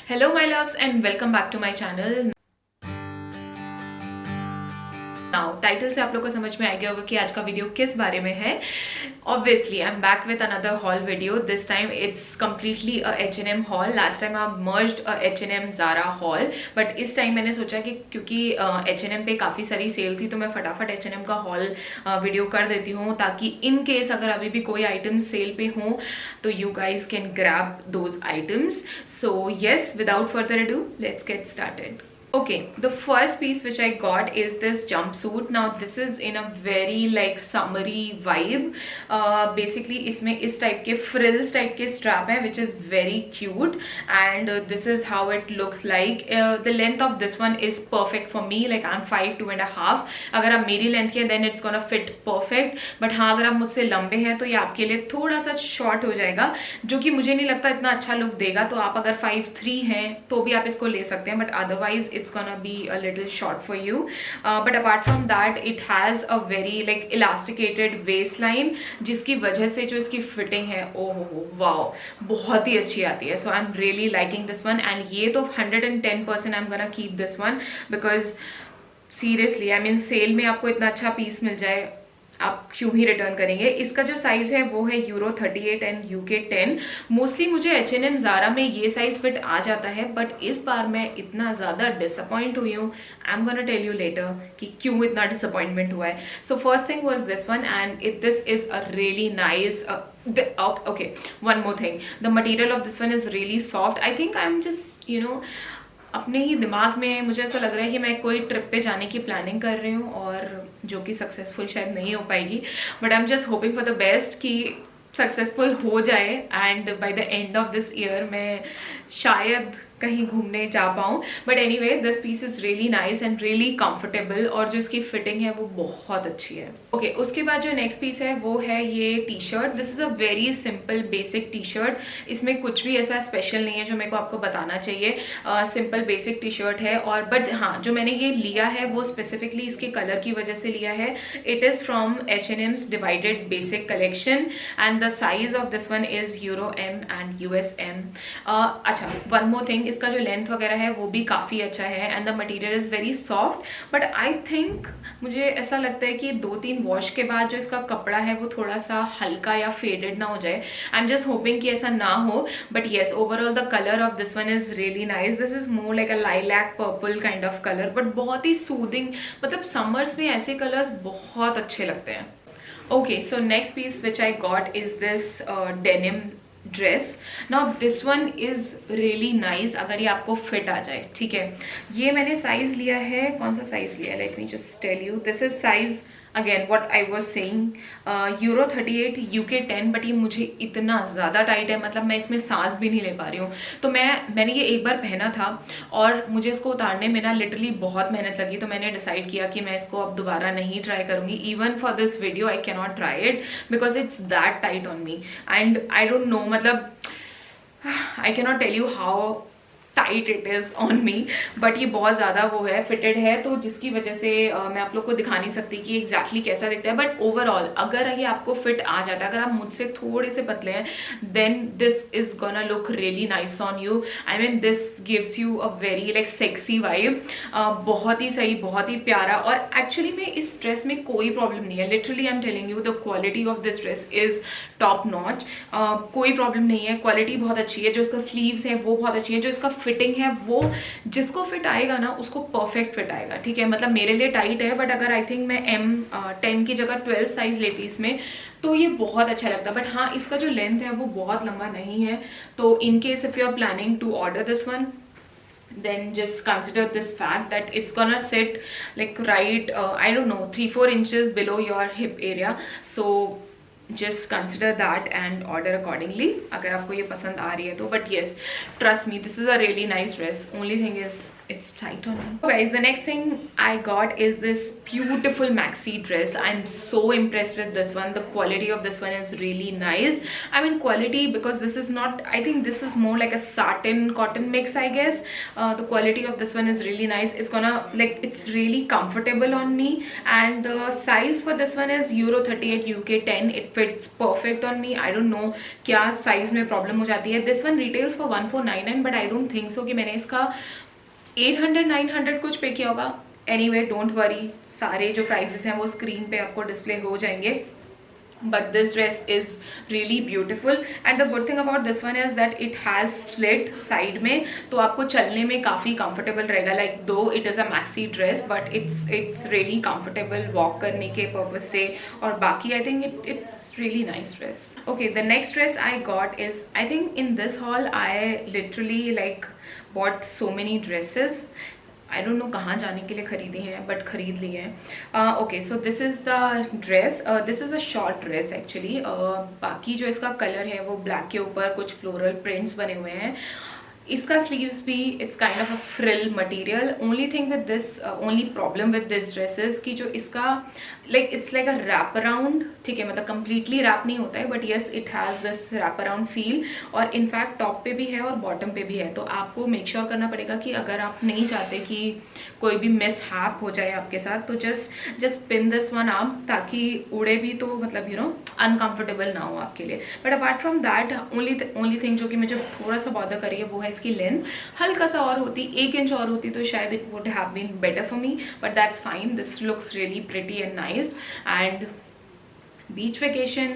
Hello my loves and welcome back to my channel. Now title से आप लोग को समझ में आ गया होगा कि आज का वीडियो किस बारे में है. Obviously I am back with another haul video. This time it's completely a H&M haul. Last time I merged a H&M Zara haul, but इस टाइम मैंने सोचा कि क्योंकि H&M पे काफ़ी सारी सेल थी तो मैं फटाफट H&M का हॉल वीडियो कर देती हूँ, ताकि इन केस अगर अभी भी कोई आइटम्स सेल पे हों तो you guys can grab those items. So yes, without further ado let's get started. Okay, the first piece which I got is this jumpsuit. Now this is in a very like summery vibe. Basically इसमें इस type के frills type के strap है which is very cute and this is how it looks like. The length of this one is perfect for me, like I'm 5'2.5". अगर आप मेरी length के then it's gonna fit perfect. But हाँ, अगर आप मुझसे लंबे हैं तो ये आपके लिए थोड़ा सा शॉर्ट हो जाएगा, जो कि मुझे नहीं लगता इतना अच्छा लुक देगा. तो आप अगर 5'3" हैं तो भी आप इसको ले सकते हैं, but otherwise it's gonna be a little short for you. But apart from that it has a very like elasticated waistline, जिसकी वजह से जो इसकी फिटिंग है ओहो वाओ बहुत ही अच्छी आती है. So I am really liking this one and ये तो 110% I am gonna keep this one because seriously I mean sale में आपको इतना अच्छा पीस मिल जाए, आप क्यों ही रिटर्न करेंगे. इसका जो साइज है वो है यूरो 38 एंड UK 10. मोस्टली मुझे H&M ज़ारा में ये साइज फिट आ जाता है, बट इस बार मैं इतना ज़्यादा डिसअपॉइंट हुई हूँ. I am gonna tell you later कि क्यों इतना डिसअपॉइंटमेंट हुआ है. So first thing was this one and this is a really nice. Okay, one more thing, the material of this one is really soft. I think I'm just अपने ही दिमाग में मुझे ऐसा लग रहा है कि मैं कोई ट्रिप पे जाने की प्लानिंग कर रही हूँ, और जो कि सक्सेसफुल शायद नहीं हो पाएगी, but I am just hoping for the best कि सक्सेसफुल हो जाए and by the end of this year मैं शायद कहीं घूमने जा पाऊँ. But anyway this piece is really nice and really comfortable, और जो इसकी फिटिंग है वो बहुत अच्छी है. ओके, उसके बाद जो नेक्स्ट पीस है वो है ये T shirt. This is a very simple basic T shirt. इसमें कुछ भी ऐसा स्पेशल नहीं है जो मेरे को आपको बताना चाहिए. सिंपल बेसिक टी शर्ट है, और बट हाँ, जो मैंने ये लिया है वो स्पेसिफिकली इसके कलर की वजह से लिया है. It is from H&M's divided basic collection and the size of this one is euro M and US M. अच्छा, वन मोर थिंग, इसका जो लेंथ वगैरह है वो भी काफ़ी अच्छा है and the material is very soft. But I think मुझे ऐसा लगता है कि 2-3 वॉश के बाद जो इसका कपड़ा है वो थोड़ा सा हल्का या फेडेड ना हो जाए. आई एम जस्ट होपिंग कि ऐसा ना हो. But yes, overall the colour of this one is really nice. This is more like a lilac purple kind of colour, but बहुत ही सूदिंग. मतलब समर्स में ऐसे कलर्स बहुत अच्छे लगते हैं. Okay, so next piece which I got is this denim dress. Now this one is really nice अगर ये आपको फिट आ जाए. ठीक है, ये मैंने साइज लिया है, कौन सा साइज लिया है, let me just tell you. This is size again what I was saying euro 38 UK 10, but ये मुझे इतना ज़्यादा टाइट है, मतलब मैं इसमें सांस भी नहीं ले पा रही हूँ. तो मैंने ये एक बार पहना था और मुझे इसको उतारने में ना लिटरली बहुत मेहनत लगी. तो मैंने डिसाइड किया कि मैं इसको अब दोबारा नहीं ट्राई करूँगी. Even for this video I can not try it because it's that tight on me and I don't know, मतलब I can not tell you how tight it is on me, but ये बहुत ज़्यादा वो है, fitted है, तो जिसकी वजह से मैं आप लोग को दिखा नहीं सकती कि एग्जैक्टली कैसा दिखता है. बट ओवरऑल अगर ये आपको फिट आ जाता है, अगर आप मुझसे थोड़े से पतले हैं, then this is gonna look really nice on you. I mean this gives you a very like sexy vibe. बहुत ही सही, बहुत ही प्यारा. और एक्चुअली में इस ड्रेस में कोई प्रॉब्लम नहीं है. Literally I am telling you the quality of this dress is top notch. कोई प्रॉब्लम नहीं है, क्वालिटी बहुत अच्छी है. जो इसका स्लीव्स है वो बहुत अच्छी है. जो इसका फिटिंग है वो जिसको फिट आएगा ना उसको परफेक्ट फिट आएगा. ठीक है, मतलब मेरे लिए टाइट है, बट अगर आई थिंक मैं M10 की जगह 12 साइज लेती इसमें तो ये बहुत अच्छा लगता. बट हाँ, इसका जो लेंथ है वो बहुत लंबा नहीं है. तो in case if you are planning to order this one, then just consider this fact that it's gonna sit like right I don't know 3-4 inches below your hip area. So just consider that and order accordingly अगर आपको ये पसंद आ रही है तो. but yes, trust me, this is a really nice dress. only thing is it's tight on me. So guys, the next thing I got is this beautiful maxi dress. I'm so impressed with this one. The quality of this one is really nice. I mean quality, because this is not, I think this is more like a satin cotton mix, I guess. The quality of this one is really nice. It's gonna, like, it's really comfortable on me, and the size for this one is Euro 38 UK 10. It fits perfect on me. I don't know क्या size में problem हो जाती है. This one retails for 1499, but I don't think so कि मैंने इसका 800-900 कुछ पे किया होगा. एनीवे डोंट वरी, सारे जो प्राइसेस हैं वो स्क्रीन पे आपको डिस्प्ले हो जाएंगे. But this dress is really beautiful, and the good thing about this one is that it has slit side में, तो आपको चलने में काफ़ी कंफर्टेबल रहेगा. लाइक दो it is a maxi dress, but it's really comfortable walk करने के पर्पज से, और बाकी I think it's really nice dress. Okay, the next dress I got is, I think in this hall I literally like bought so many dresses. I don't know कहाँ जाने के लिए खरीदी हैं, बट खरीद ली हैं. Okay, so this is the dress. This is a short dress actually. बाकी जो इसका कलर है वो ब्लैक के ऊपर कुछ फ्लोरल प्रिंट्स बने हुए हैं. इसका स्लीव्स भी it's kind of a frill material. Only thing with this, only problem with this dresses कि जो इसका like it's like a wrap around, ठीक है, मतलब कंप्लीटली रैप नहीं होता है, but yes it has this wrap around feel, और इनफैक्ट टॉप पे भी है और बॉटम पे भी है. तो आपको मेक श्योर करना पड़ेगा कि अगर आप नहीं चाहते कि कोई भी मिस हैप हो जाए आपके साथ, तो just pin this one up, ताकि उड़े भी तो मतलब यू नो अनकम्फर्टेबल ना हो आपके लिए. But apart from that only thing जो कि मुझे थोड़ा सा बॉदर करी है वो है इसकी लेंथ. हल्का सा और होती, 1 इंच और होती तो शायद it would have been better for me, but that's fine. This looks really pretty and nice, and beach vacation,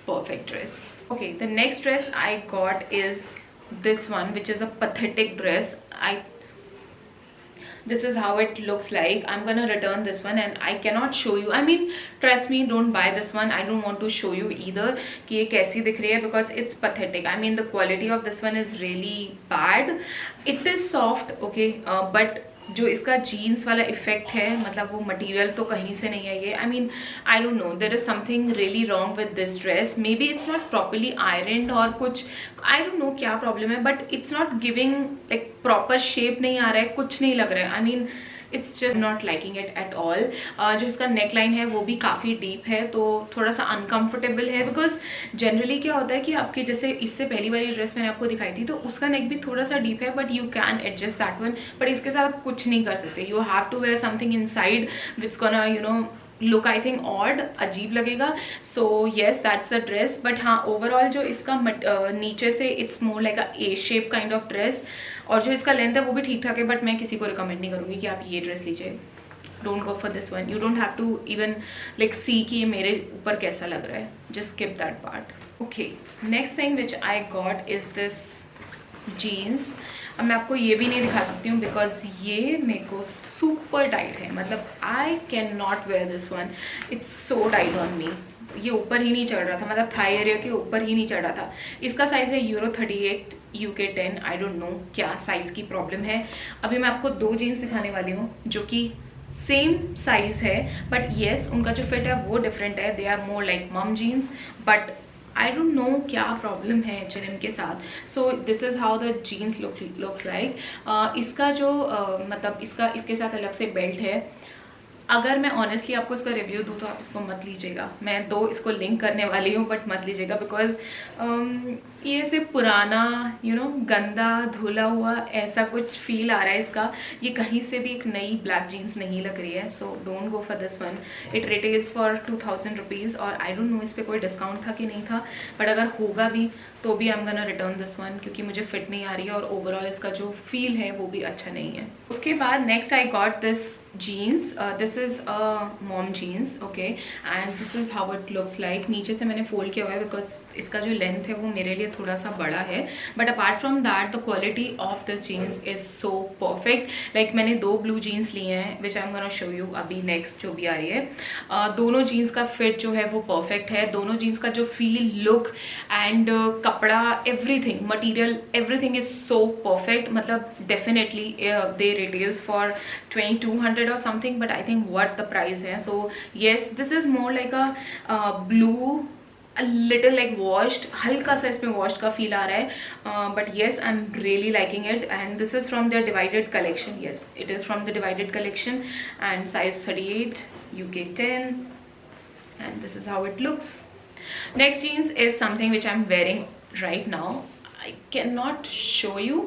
perfect dress. Okay, the next dress I got is this one, which is a pathetic dress. This is how it looks like. I'm gonna return this one and I cannot show you. I mean, trust me, don't buy this one. I don't want to show you either कि ये कैसी दिख रही है, because it's pathetic. I mean, the quality of this one is really bad. It is soft, okay, but जो इसका jeans वाला effect है, मतलब वो मटेरियल तो कहीं से नहीं है ये. I mean I don't know, there is something really wrong with this dress. Maybe it's not properly ironed और कुछ, आई डोंट नो क्या प्रॉब्लम है, but it's not giving like proper shape नहीं आ रहा है, कुछ नहीं लग रहा है. I mean it's just not liking it at all. जो इसका नेक लाइन है वो भी काफ़ी डीप है, तो थोड़ा सा अनकंफर्टेबल है, बिकॉज जनरली क्या होता है कि आपकी जैसे इससे पहली वाली ड्रेस मैंने आपको दिखाई थी तो उसका नेक भी थोड़ा सा डीप है, but you can adjust that one. But इसके साथ आप कुछ नहीं कर सकते. You have to wear something inside which gonna you know look I think odd, अजीब लगेगा. So yes that's a dress. But हाँ, ओवरऑल जो इसका नीचे से it's more like a A shape kind of dress, और जो इसका लेंथ है वो भी ठीक ठाक है, बट मैं किसी को रिकमेंड नहीं करूँगी कि आप ये ड्रेस लीजिए. Don't go for this one. You don't have to even like see कि ये मेरे ऊपर कैसा लग रहा है. Just skip that part. Okay, next thing which I got is this jeans. अब मैं आपको ये भी नहीं दिखा सकती हूँ बिकॉज ये मेरे को सुपर टाइट है. मतलब I can not wear this one. It's so tight on me. ये ऊपर ही नहीं चढ़ रहा था, मतलब थाई एरिया के ऊपर ही नहीं चढ़ रहा था. इसका साइज़ है Euro 38 UK 10. I don't know क्या साइज़ की प्रॉब्लम है. अभी मैं आपको 2 जीन्स दिखाने वाली हूँ जो कि सेम साइज़ है, बट येस उनका जो फिट है वो डिफरेंट है. They are more like mom jeans, but I don't know क्या प्रॉब्लम है H&M के साथ. So this is how the jeans looks like. इसका जो मतलब इसके साथ अलग से बेल्ट है. अगर मैं ऑनेस्टली आपको इसका रिव्यू दूँ तो आप इसको मत लीजिएगा. मैं 2 इसको लिंक करने वाली हूँ, बट मत लीजिएगा बिकॉज ये सिर्फ पुराना यू नो गंदा धुला हुआ ऐसा कुछ फील आ रहा है इसका. ये कहीं से भी एक नई ब्लैक जीन्स नहीं लग रही है. So don't go for this one. It retails for 2000 rupees, और आई डोंट नो इस पर कोई डिस्काउंट था कि नहीं था, बट अगर होगा भी तो भी आई am gonna return this one, क्योंकि मुझे फिट नहीं आ रही है और ओवरऑल इसका जो फील है वो भी अच्छा नहीं है. उसके बाद next I got this jeans. This is a mom jeans, okay, and this is how it looks like. नीचे से मैंने फोल्ड किया हुआ है बिकॉज इसका जो लेंथ है वो मेरे लिए थोड़ा सा बड़ा है. But apart from that the quality of this jeans is so perfect. Like मैंने 2 ब्लू जीन्स लिए हैं which I am gonna show you अभी नेक्स्ट जो भी आ रही है. दोनों जीन्स का फिट जो है वो परफेक्ट है. दोनों जीन्स का जो फील, लुक एंड कपड़ा, everything, material, everything is so perfect. मतलब definitely they retails for 2200 or something, but I think what the price है. So yes, this is more like a blue little like washed, हल्का सा इसमें washed का feel आ रहा है, but yes I am really liking it and this is from the divided collection. Yes, it is from the divided collection and size 38, UK 10, and this is how it looks. Next jeans is something which I'm wearing right now. I cannot show you,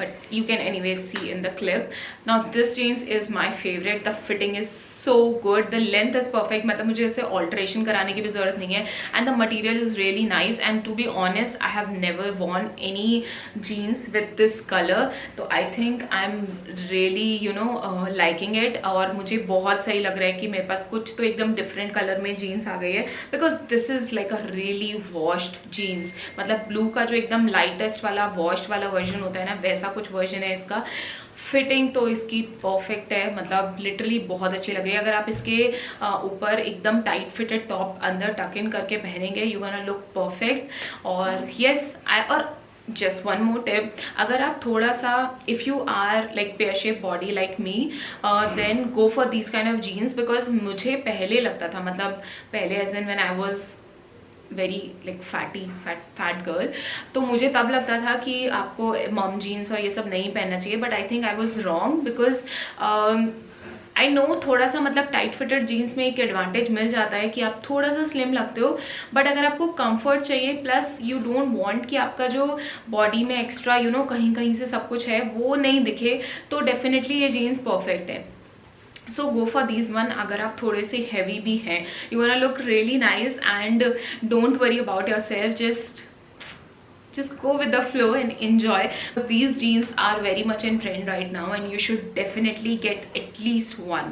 but you can anyways see in the clip. Now this jeans is my favorite. The fitting is so good, the length is perfect, मतलब मुझे इसे alteration कराने की भी ज़रूरत नहीं है, and the material is really nice. And to be honest, I have never worn any jeans with this color, तो I think I'm really liking it. और मुझे बहुत सही लग रहा है कि मेरे पास कुछ तो एकदम different color में jeans आ गई है, because this is like a really washed jeans. मतलब blue का जो एकदम lightest वाला washed वाला version होता है ना, वैसा कुछ version है इसका. फिटिंग तो इसकी परफेक्ट है, मतलब लिटरली बहुत अच्छी लग रही है. अगर आप इसके ऊपर एकदम टाइट फिटेड टॉप अंदर टक इन करके पहनेंगे, यू गोना लुक परफेक्ट. और येस, और जस्ट वन मोर टिप, अगर आप थोड़ा सा, if you are like pear shape body like me, then go for these kind of jeans. Because मुझे पहले लगता था, मतलब पहले as an when I was very like fat girl, तो मुझे तब लगता था कि आपको मॉम जीन्स और ये सब नहीं पहनना चाहिए. But I think I was wrong, because I know थोड़ा सा मतलब टाइट फिटेड जीन्स में एक एडवांटेज मिल जाता है कि आप थोड़ा सा स्लिम लगते हो. बट अगर आपको कंफर्ट चाहिए, प्लस यू डोंट वांट कि आपका जो बॉडी में एक्स्ट्रा कहीं कहीं से सब कुछ है वो नहीं दिखे, तो डेफिनेटली ये जीन्स परफेक्ट है. सो गो फॉर दीज वन. अगर आप थोड़े से हैवी भी हैं, you want look really nice and don't worry about your self, just go with the flow and enjoy. These jeans are very much in trend right now and you should definitely get at least one.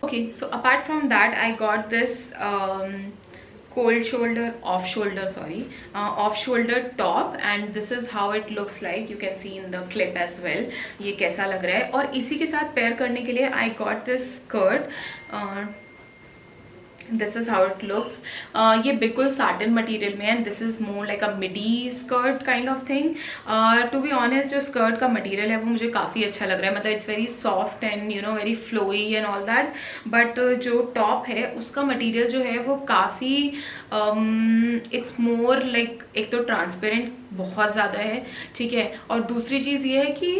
Okay, so apart from that, I got this off shoulder top, and this is how it looks like. You can see in the clip as well ये कैसा लग रहा है. और इसी के साथ pair करने के लिए I got this skirt. This is how it looks. ये बिल्कुल साटन मटेरियल में है. This is more like a midi skirt kind of thing. To be honest, जो स्कर्ट का मटेरियल है वो मुझे काफ़ी अच्छा लग रहा है. मतलब it's very soft and very flowy and all that. But जो टॉप है उसका मटेरियल जो है वो काफ़ी इट्स मोर लाइक, एक तो ट्रांसपेरेंट बहुत ज़्यादा है, ठीक है. और दूसरी चीज़ ये है कि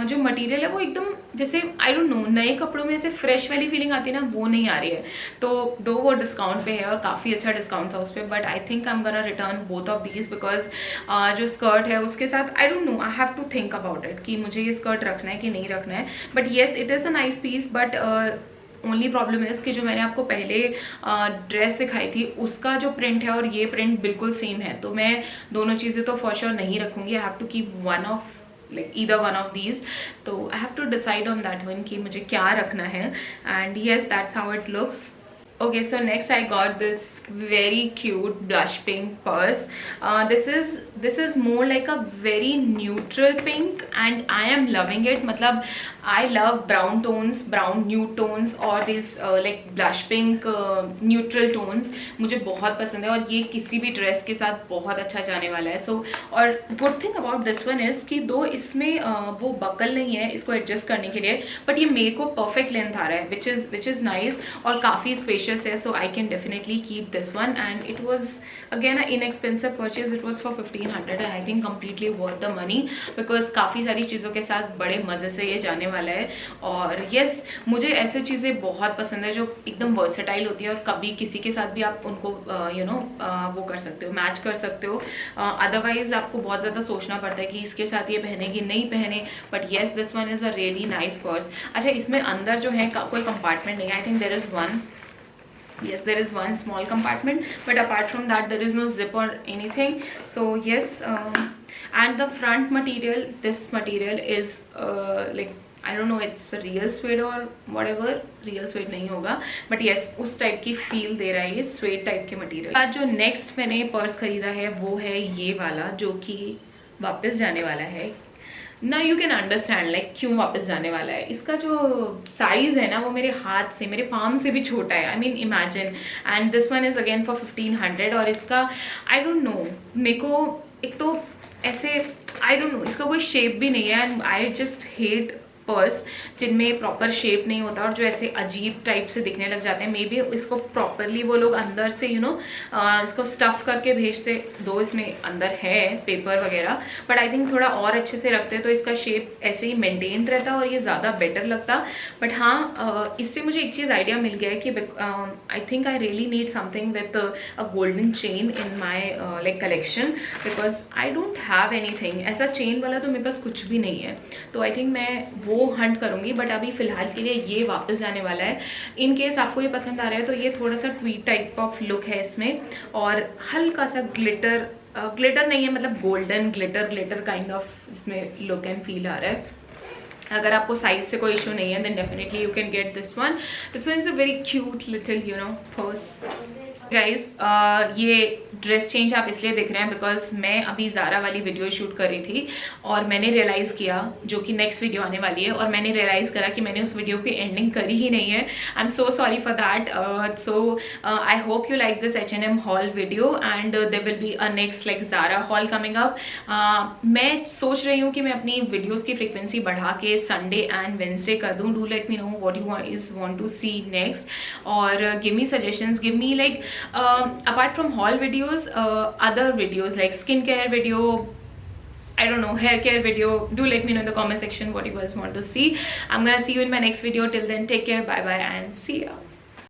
जो मटेरियल है वो एकदम जैसे आई डोंट नो, नए कपड़ों में से फ्रेश वाली फीलिंग आती है ना, वो नहीं आ रही है. तो दो वो डिस्काउंट पे है और काफ़ी अच्छा डिस्काउंट था उस पर. But I think I am gonna return both of these, because जो स्कर्ट है उसके साथ I don't know, I have to think about it कि मुझे ये स्कर्ट रखना है कि नहीं रखना है. But yes, it is a nice piece. But only problem है कि जो मैंने आपको पहले ड्रेस दिखाई थी उसका जो प्रिंट है और ये प्रिंट बिल्कुल सेम है, तो मैं दोनों चीज़ें तो फॉर श्योर नहीं रखूँगी. I have to keep one of like either one of these, so I have to decide on that one कि मुझे क्या रखना है. And yes, that's how it looks. Okay, so next I got this very cute blush pink purse. This is more like a very neutral pink and I am loving it. मतलब I love brown tones, brown nude tones और this like blush pink neutral tones मुझे बहुत पसंद है और ये किसी भी ड्रेस के साथ बहुत अच्छा जाने वाला है. So और good thing about this one is कि दो इसमें वो बकल नहीं है इसको एडजस्ट करने के लिए, बट ये मेरे को परफेक्ट लेंथ आ रहा है, which is nice और काफ़ी स्पेशियस है. So I can definitely keep this one and it was again an inexpensive purchase. It was for 1500 and I think completely worth the money because काफ़ी सारी चीज़ों के साथ बड़े मज़े से ये जाने वाला है. और yes, मुझे ऐसे चीज़ें बहुत पसंद है जो एकदम वर्सेटाइल होती है और कभी किसी के साथ भी आप उनको वो कर सकते हो, मैच कर सकते हो. अदरवाइज आपको बहुत ज़्यादा सोचना पड़ता है कि इसके साथ ये पहने कि नहीं पहने. But yes, this one is a really nice purse. अच्छा, इसमें अंदर जो है कोई कंपार्टमेंट नहीं है. I think there is one. Yes, there is one small compartment, but apart from that there is no zip or anything. So yes, and the front material, this material is like I don't know, it's a real suede or whatever. real suede नहीं होगा, but yes, उस type की feel दे रहा है ये suede type के material. आज जो नेक्स्ट मैंने पर्स खरीदा है वो है ये वाला, जो कि वापस जाने वाला है. ना यू कैन अंडरस्टैंड लाइक क्यों वापस जाने वाला है. इसका जो साइज़ है ना वो मेरे हाथ से, मेरे पाम से भी छोटा है. I mean imagine. And this one is again for 1500 और इसका आई डोंट नो, मेरे को एक तो ऐसे आई डोंट नो, इसका कोई शेप भी नहीं है and I just hate purse जिनमें प्रॉपर शेप नहीं होता और जो ऐसे अजीब टाइप से दिखने लग जाते हैं। मे बी इसको प्रॉपरली वो लोग अंदर से इसको स्टफ़ करके भेजते, दो इसमें अंदर है पेपर वगैरह, बट आई थिंक थोड़ा और अच्छे से रखते तो इसका शेप ऐसे ही मेंटेन रहता और ये ज़्यादा बेटर लगता। बट हाँ, इससे मुझे एक चीज़ आइडिया मिल गया है कि आई think I really need something with a golden chain in my like collection, because I don't have anything ऐसा चेन वाला, तो मेरे पास कुछ भी नहीं है। तो आई थिंक मैं वो हंट करूँगी, बट अभी फ़िलहाल के लिए ये वापस जाने वाला है। इन केस आपको ये पसंद आ रहा है तो ये थोड़ा सा ट्वीट टाइप ऑफ लुक है इसमें, और हल्का सा ग्लिटर नहीं है, मतलब गोल्डन ग्लिटर काइंड ऑफ इसमें लुक एंड फील आ रहा है। अगर आपको साइज से कोई इशू नहीं है then definitely you can get this one is a very cute little purse. Guys ये ड्रेस चेंज आप इसलिए देख रहे हैं बिकॉज मैं अभी ज़ारा वाली वीडियो शूट कर रही थी और मैंने रियलाइज़ किया, जो कि नेक्स्ट वीडियो आने वाली है, और मैंने रियलाइज़ करा कि मैंने उस वीडियो की एंडिंग करी ही नहीं है। I am so sorry for that. So I hope you like this H&M haul video and there will be a next like Zara haul coming up. मैं सोच रही हूँ कि मैं अपनी वीडियोज़ की फ्रिक्वेंसी बढ़ा के संडे एंड वेंसडे कर दूँ। Do let me know what you is want to see next, और give me suggestions, give me like apart from haul videos, other videos like skincare video, I don't know, hair care video. Do let me know in the comment section what you guys want to see. I'm gonna see you in my next video. Till then, take care, bye bye, and see ya.